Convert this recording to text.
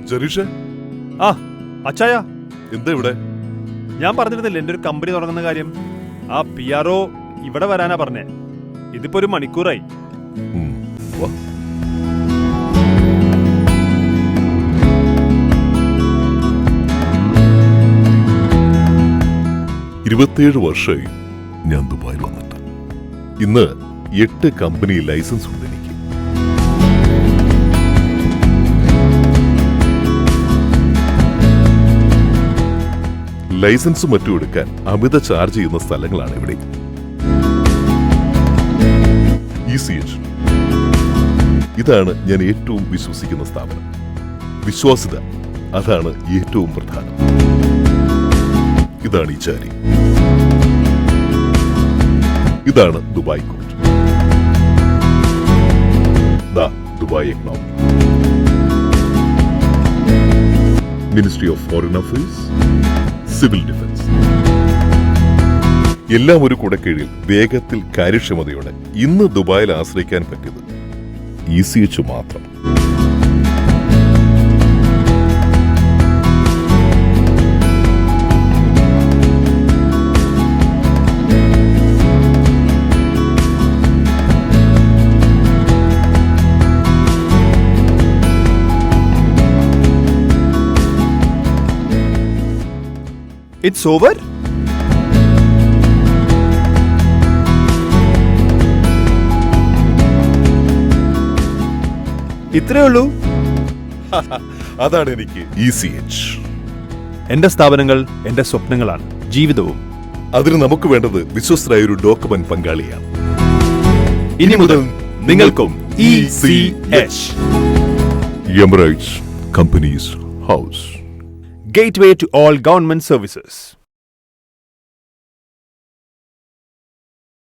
ജെറീഷേ, അച്ചായ, എന്താ ഇവിടെ? ഞാൻ പറഞ്ഞിരുന്നില്ല എന്റെ ഒരു കമ്പനി തുടങ്ങുന്ന കാര്യം. ആ PRO ഇവിടെ വരാനാ പറഞ്ഞേ. ഇതിപ്പോ ഒരു മണിക്കൂറായി. വാ. ഇരുപത്തിയേഴ് വർഷമായി ഞാൻ ദുബായിൽ വന്നിട്ട്. ഇന്ന് 8 കമ്പനി ലൈസൻസ് ഉണ്ട് എനിക്ക്. ലൈസൻസ് മറ്റും എടുക്കാൻ അമിത ചാർജ് ചെയ്യുന്ന സ്ഥലങ്ങളാണ് ഇവിടെ. ECH, ഇതാണ് ഞാൻ ഏറ്റവും വിശ്വസിക്കുന്ന സ്ഥാപനം. വിശ്വാസ്യത, അതാണ് ഏറ്റവും പ്രധാനം. ഇതാണ് ഈ ചാരി. ഇതാണ് Dubai court. Dubai economy, ministry of foreign affairs, civil defence, എല്ലാം ഒരു കുടക്കീഴിൽ വേഗത്തിൽ കാര്യക്ഷമതയോടെ ഇന്ന് ദുബായിൽ ആശ്രയിക്കാൻ പറ്റിയത് ECH മാത്രം. It's over? ഇത്രേ ഉള്ളൂ? അതാണ് എനിക്ക് ECH. എന്റെ സ്ഥാപനങ്ങൾ എന്റെ സ്വപ്നങ്ങളാണ്, ജീവിതവും. അതിന് നമുക്ക് വേണ്ടത് വിശ്വസ്തരായ ഒരു ഡോക്യുമെന്റ് പങ്കാളിയാണ്. ഇനി മുതൽ നിങ്ങൾക്കും ECH. Emirates Companies House. Gateway to all government services.